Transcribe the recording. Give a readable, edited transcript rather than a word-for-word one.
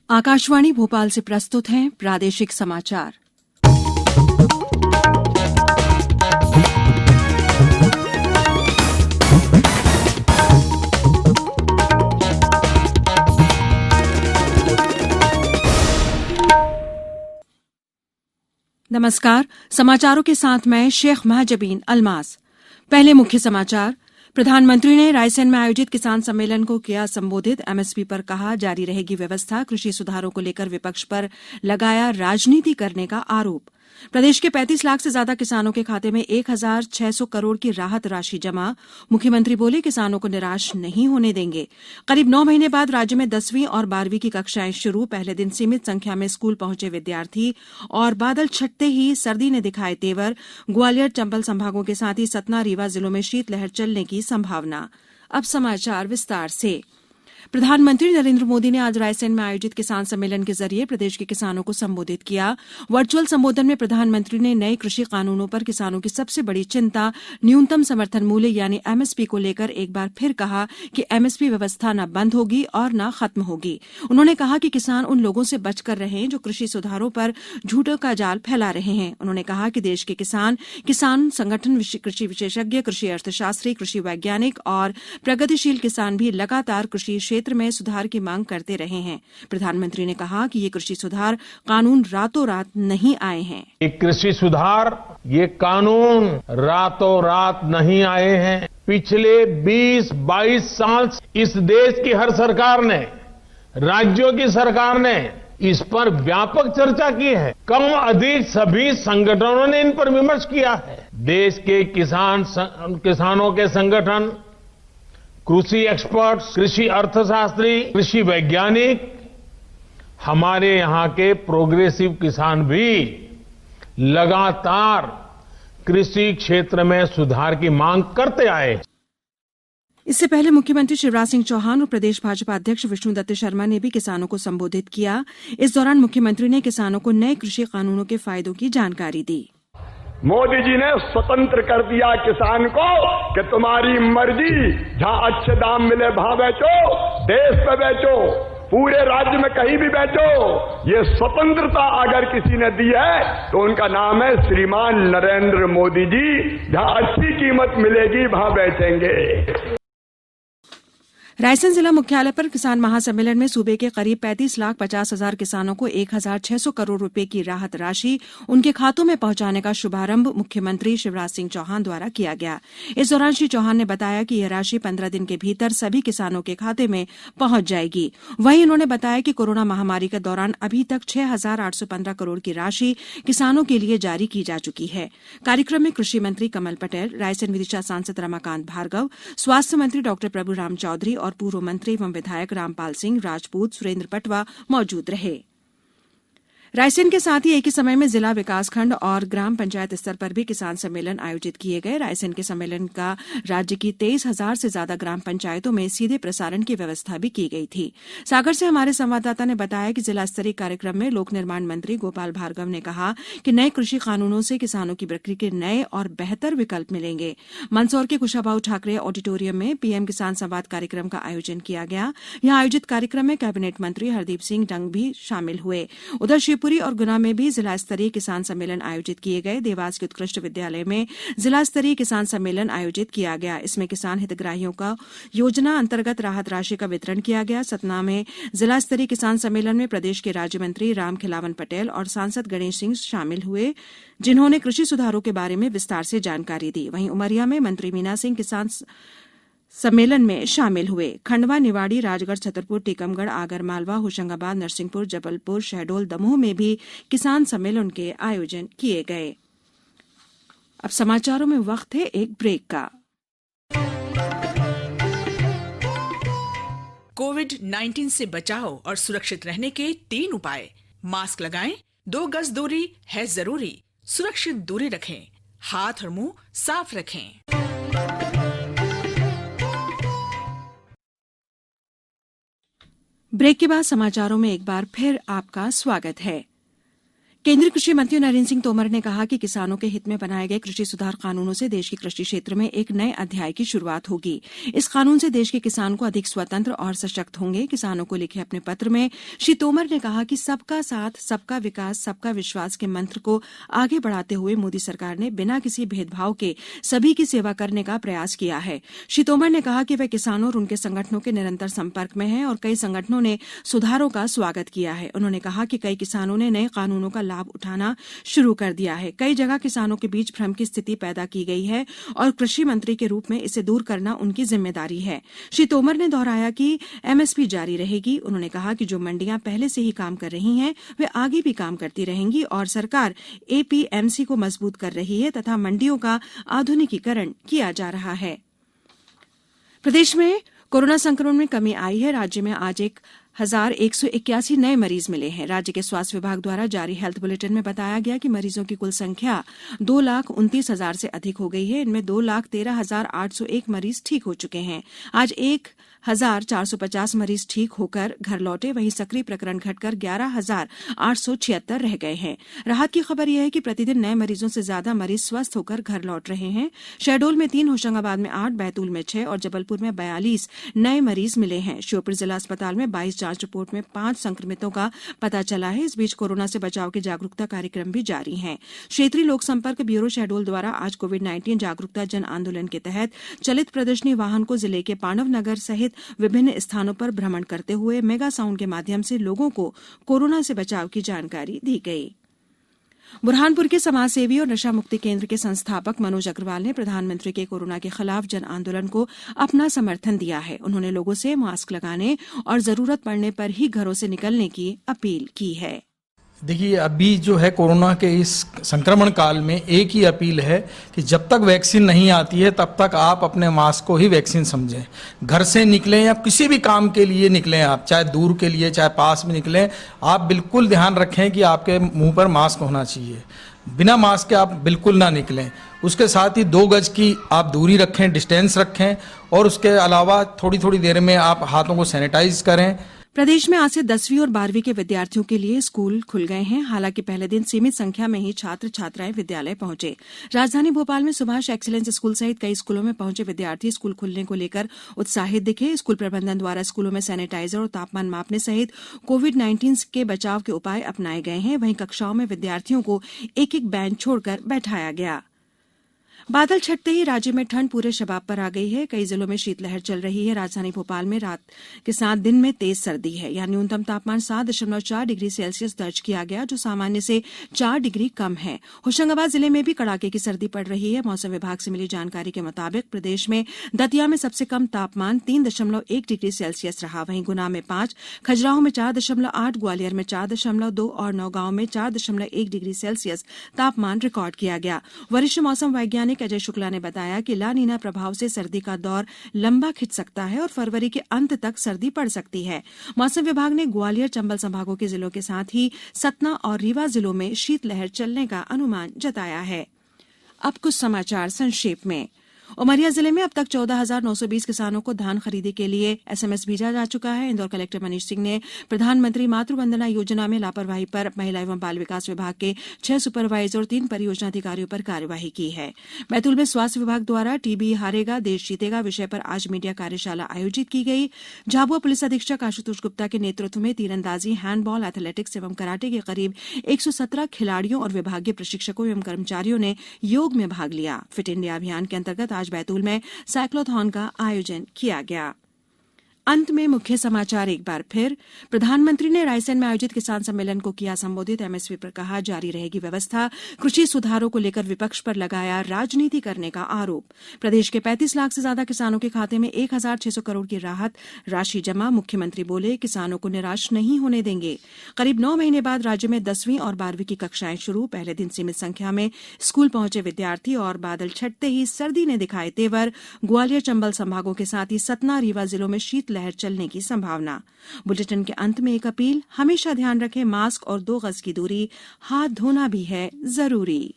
आकाशवाणी भोपाल से प्रस्तुत हैं प्रादेशिक समाचार। नमस्कार, समाचारों के साथ मैं शेख महजबीन अल्मास। पहले मुख्य समाचार। प्रधानमंत्री ने रायसेन में आयोजित किसान सम्मेलन को किया संबोधित। एमएसपी पर कहा जारी रहेगी व्यवस्था। कृषि सुधारों को लेकर विपक्ष पर लगाया राजनीति करने का आरोप। प्रदेश के 35 लाख से ज्यादा किसानों के खाते में 1,600 करोड़ की राहत राशि जमा। मुख्यमंत्री बोले किसानों को निराश नहीं होने देंगे। करीब 9 महीने बाद राज्य में 10वीं और 12वीं की कक्षाएं शुरू। पहले दिन सीमित संख्या में स्कूल पहुंचे विद्यार्थी और बादल छटते ही सर्दी ने दिखाए तेवर। ग्वालियर चंबल संभागों के साथ ही सतना रीवा जिलों में शीतलहर चलने की संभावना। अब समाचार विस्तार से। प्रधानमंत्री नरेंद्र मोदी ने आज रायसेन में आयोजित किसान सम्मेलन के जरिए प्रदेश के किसानों को संबोधित किया। वर्चुअल संबोधन में प्रधानमंत्री ने नए कृषि कानूनों पर किसानों की सबसे बड़ी चिंता न्यूनतम समर्थन मूल्य यानी एमएसपी को लेकर एक बार फिर कहा कि एमएसपी व्यवस्था न बंद होगी और न खत्म होगी। उन्होंने कहा कि किसान उन लोगों से बचकर रहें जो कृषि सुधारों पर झूठों का जाल फैला रहे हैं। उन्होंने कहा कि देश के किसान संगठन, कृषि विशेषज्ञ, कृषि अर्थशास्त्री, कृषि वैज्ञानिक और प्रगतिशील किसान भी लगातार कृषि क्षेत्र में सुधार की मांग करते रहे हैं। प्रधानमंत्री ने कहा कि ये कृषि सुधार कानून रातों रात नहीं आए हैं। ये कृषि सुधार, ये कानून रातों रात नहीं आए हैं। पिछले 20-22 साल इस देश की हर सरकार ने, राज्यों की सरकार ने इस पर व्यापक चर्चा की है। कम अधिक सभी संगठनों ने इन पर विमर्श किया है। देश के किसानों के संगठन, कृषि एक्सपर्ट, कृषि अर्थशास्त्री, कृषि वैज्ञानिक, हमारे यहां के प्रोग्रेसिव किसान भी लगातार कृषि क्षेत्र में सुधार की मांग करते आए। इससे पहले मुख्यमंत्री शिवराज सिंह चौहान और प्रदेश भाजपा अध्यक्ष विष्णुदत्त शर्मा ने भी किसानों को संबोधित किया। इस दौरान मुख्यमंत्री ने किसानों को नए कृषि कानूनों के फायदों की जानकारी दी। मोदी जी ने स्वतंत्र कर दिया किसान को कि तुम्हारी मर्जी, जहां अच्छे दाम मिले वहां बेचो, देश पे बेचो, पूरे राज्य में कहीं भी बेचो। ये स्वतंत्रता अगर किसी ने दी है तो उनका नाम है श्रीमान नरेंद्र मोदी जी। जहां अच्छी कीमत मिलेगी वहां बेचेंगे। रायसेन जिला मुख्यालय पर किसान महासम्मेलन में सूबे के करीब 35,50,000 किसानों को 1,600 करोड़ रुपए की राहत राशि उनके खातों में पहुंचाने का शुभारंभ मुख्यमंत्री शिवराज सिंह चौहान द्वारा किया गया। इस दौरान श्री चौहान ने बताया कि यह राशि 15 दिन के भीतर सभी किसानों के खाते में पहुंच जाएगी। वहीं उन्होंने बताया कि कोरोना महामारी के दौरान अभी तक 6,815 करोड़ की राशि किसानों के लिए जारी की जा चुकी है। कार्यक्रम में कृषि मंत्री कमल पटेल, रायसेन विदिशा सांसद रमाकांत भार्गव, स्वास्थ्य मंत्री डॉक्टर प्रभुराम चौधरी और पूर्व मंत्री एवं विधायक रामपाल सिंह राजपूत, सुरेंद्र पटवा मौजूद रहे। रायसेन के साथ ही एक ही समय में जिला विकासखंड और ग्राम पंचायत स्तर पर भी किसान सम्मेलन आयोजित किए गए। रायसेन के सम्मेलन का राज्य की 23,000 से ज्यादा ग्राम पंचायतों में सीधे प्रसारण की व्यवस्था भी की गई थी। सागर से हमारे संवाददाता ने बताया कि जिला स्तरीय कार्यक्रम में लोक निर्माण मंत्री गोपाल भार्गव ने कहा कि नए कृषि कानूनों से किसानों की बिक्री के नए और बेहतर विकल्प मिलेंगे। मंदसौर के कुशाभाऊ ठाकरे ऑडिटोरियम में पीएम किसान संवाद कार्यक्रम का आयोजन किया गया। यहां आयोजित कार्यक्रम में कैबिनेट मंत्री हरदीप सिंह डंग भी शामिल हुए। उधर शिवपुरी और गुना में भी जिला स्तरीय किसान सम्मेलन आयोजित किए गए। देवास के उत्कृष्ट विद्यालय में जिला स्तरीय किसान सम्मेलन आयोजित किया गया। इसमें किसान हितग्राहियों का योजना अंतर्गत राहत राशि का वितरण किया गया। सतना में जिला स्तरीय किसान सम्मेलन में प्रदेश के राज्य मंत्री राम खिलावन पटेल और सांसद गणेश सिंह शामिल हुए, जिन्होंने कृषि सुधारों के बारे में विस्तार से जानकारी दी। वहीं उमरिया में मंत्री मीना सिंह किसान सम्मेलन में शामिल हुए। खंडवा, निवाड़ी, राजगढ़, छतरपुर, टीकमगढ़, आगर मालवा, होशंगाबाद, नरसिंहपुर, जबलपुर, शहडोल, दमोह में भी किसान सम्मेलन के आयोजन किए गए। अब समाचारों में वक्त है एक ब्रेक का। कोविड-19 से बचाव और सुरक्षित रहने के 3 उपाय। मास्क लगाएं, 2 गज दूरी है जरूरी, सुरक्षित दूरी रखें, हाथ और मुंह साफ रखें। ब्रेक के बाद समाचारों में एक बार फिर आपका स्वागत है। केंद्रीय कृषि मंत्री नरेंद्र सिंह तोमर ने कहा कि किसानों के हित में बनाए गए कृषि सुधार कानूनों से देश के कृषि क्षेत्र में एक नए अध्याय की शुरुआत होगी। इस कानून से देश के किसान को अधिक स्वतंत्र और सशक्त होंगे। किसानों को लिखे अपने पत्र में श्री तोमर ने कहा कि सबका साथ, सबका विकास, सबका विश्वास के मंत्र को आगे बढ़ाते हुए मोदी सरकार ने बिना किसी भेदभाव के सभी की सेवा करने का प्रयास किया है। श्री तोमर ने कहा कि वे किसानों और उनके संगठनों के निरंतर संपर्क में हैं और कई संगठनों ने सुधारों का स्वागत किया है। उन्होंने कहा कि कई किसानों ने नए कानूनों का लाभ उठाना शुरू कर दिया है। कई जगह किसानों के बीच भ्रम की स्थिति पैदा की गई है और कृषि मंत्री के रूप में इसे दूर करना उनकी जिम्मेदारी है। श्री तोमर ने दोहराया कि एमएसपी जारी रहेगी। उन्होंने कहा कि जो मंडियां पहले से ही काम कर रही हैं वे आगे भी काम करती रहेंगी और सरकार एपीएमसी को मजबूत कर रही है तथा मंडियों का आधुनिकीकरण किया जा रहा है। प्रदेश में कोरोना संक्रमण में कमी आई है। राज्य में आज 1,181 नए मरीज मिले हैं। राज्य के स्वास्थ्य विभाग द्वारा जारी हेल्थ बुलेटिन में बताया गया कि मरीजों की कुल संख्या 2,29,000 से अधिक हो गई है। इनमें 2,13,801 मरीज ठीक हो चुके हैं। आज 1,450 मरीज ठीक होकर घर लौटे। वहीं सक्रिय प्रकरण घटकर 11,876 रह गए हैं। राहत की खबर यह है कि प्रतिदिन नए मरीजों से ज्यादा मरीज स्वस्थ होकर घर लौट रहे हैं। शहडोल में 3, होशंगाबाद में 8, बैतूल में 6 और जबलपुर में 42 नए मरीज मिले हैं। श्योपुर जिला अस्पताल में 22 जांच रिपोर्ट में 5 संक्रमितों का पता चला है। इस बीच कोरोना से बचाव के जागरूकता कार्यक्रम भी जारी हैं। क्षेत्रीय लोक संपर्क ब्यूरो शहडोल द्वारा आज कोविड-19 जागरूकता जन आंदोलन के तहत चलित प्रदर्शनी वाहन को जिले के पांडव नगर सहित विभिन्न स्थानों पर भ्रमण करते हुए मेगा साउंड के माध्यम से लोगों को कोरोना से बचाव की जानकारी दी गई। बुरहानपुर के समाजसेवी और नशा मुक्ति केंद्र के संस्थापक मनोज अग्रवाल ने प्रधानमंत्री के कोरोना के खिलाफ जन आंदोलन को अपना समर्थन दिया है। उन्होंने लोगों से मास्क लगाने और जरूरत पड़ने पर ही घरों से निकलने की अपील की है। देखिए, अभी जो है कोरोना के इस संक्रमण काल में एक ही अपील है कि जब तक वैक्सीन नहीं आती है तब तक आप अपने मास्क को ही वैक्सीन समझें। घर से निकलें या किसी भी काम के लिए निकलें, आप चाहे दूर के लिए चाहे पास में निकलें, आप बिल्कुल ध्यान रखें कि आपके मुंह पर मास्क होना चाहिए। बिना मास्क के आप बिल्कुल ना निकलें। उसके साथ ही 2 गज की आप दूरी रखें, डिस्टेंस रखें और उसके अलावा थोड़ी थोड़ी देर में आप हाथों को सैनिटाइज करें। प्रदेश में आज से 10वीं और 12वीं के विद्यार्थियों के लिए स्कूल खुल गए हैं। हालांकि पहले दिन सीमित संख्या में ही छात्र छात्राएं विद्यालय पहुंचे। राजधानी भोपाल में सुभाष एक्सीलेंस स्कूल सहित कई स्कूलों में पहुंचे विद्यार्थी स्कूल खुलने को लेकर उत्साहित दिखे। स्कूल प्रबंधन द्वारा स्कूलों में सैनिटाइजर और तापमान मापने सहित कोविड-19 के बचाव के उपाय अपनाए गए हैं। वहीं कक्षाओं में विद्यार्थियों को एक-एक बेंच छोड़कर बैठाया गया। बादल छटते ही राज्य में ठंड पूरे शबाब पर आ गई है। कई जिलों में शीतलहर चल रही है। राजधानी भोपाल में रात के साथ दिन में तेज सर्दी है। यहां न्यूनतम तापमान 7.4 डिग्री सेल्सियस दर्ज किया गया, जो सामान्य से 4 डिग्री कम है। होशंगाबाद जिले में भी कड़ाके की सर्दी पड़ रही है। मौसम विभाग से मिली जानकारी के मुताबिक प्रदेश में दतिया में सबसे कम तापमान 3.1 डिग्री सेल्सियस रहा। वहीं गुना में 5, खजुराहो में 4.8, ग्वालियर में 4.2 और नौगांव में 4.1 डिग्री सेल्सियस तापमान रिकॉर्ड किया गया। वरिष्ठ मौसम वैज्ञानिक अजय शुक्ला ने बताया कि ला नीना प्रभाव से सर्दी का दौर लंबा खिंच सकता है और फरवरी के अंत तक सर्दी पड़ सकती है। मौसम विभाग ने ग्वालियर, चंबल संभागों के जिलों के साथ ही सतना और रीवा जिलों में शीतलहर चलने का अनुमान जताया है। अब कुछ समाचार संक्षेप में। उमरिया जिले में अब तक 14,920 किसानों को धान खरीदी के लिए एसएमएस भेजा जा चुका है। इंदौर कलेक्टर मनीष सिंह ने प्रधानमंत्री मातृ वंदना योजना में लापरवाही पर महिला एवं बाल विकास विभाग के 6 सुपरवाइजर और 3 परियोजना अधिकारियों पर कार्यवाही की है। बैतूल में स्वास्थ्य विभाग द्वारा टीबी हारेगा देश जीतेगा विषय पर आज मीडिया कार्यशाला आयोजित की गई। झाबुआ पुलिस अधीक्षक आशुतोष गुप्ता के नेतृत्व में तीरंदाजी, हैंडबॉल, एथलेटिक्स एवं कराटे के करीब 117 खिलाड़ियों और विभागीय प्रशिक्षकों एवं कर्मचारियों ने योग में भाग लिया। फिट इंडिया अभियान के अंतर्गत आज बैतूल में साइक्लोथॉन का आयोजन किया गया। अंत में मुख्य समाचार एक बार फिर। प्रधानमंत्री ने रायसेन में आयोजित किसान सम्मेलन को किया संबोधित। एमएसपी पर कहा जारी रहेगी व्यवस्था। कृषि सुधारों को लेकर विपक्ष पर लगाया राजनीति करने का आरोप। प्रदेश के 35 लाख से ज्यादा किसानों के खाते में 1,600 करोड़ की राहत राशि जमा। मुख्यमंत्री बोले किसानों को निराश नहीं होने देंगे। करीब 9 महीने बाद राज्य में 10वीं और 12वीं की कक्षाएं शुरू। पहले दिन सीमित संख्या में स्कूल पहुंचे विद्यार्थी और बादल छटते ही सर्दी ने दिखाए तेवर। ग्वालियर, चंबल संभागों के साथ ही सतना, रीवा जिलों में शीतलहर चलने की संभावना। बुलेटिन के अंत में एक अपील, हमेशा ध्यान रखें मास्क और 2 गज की दूरी, हाथ धोना भी है जरूरी।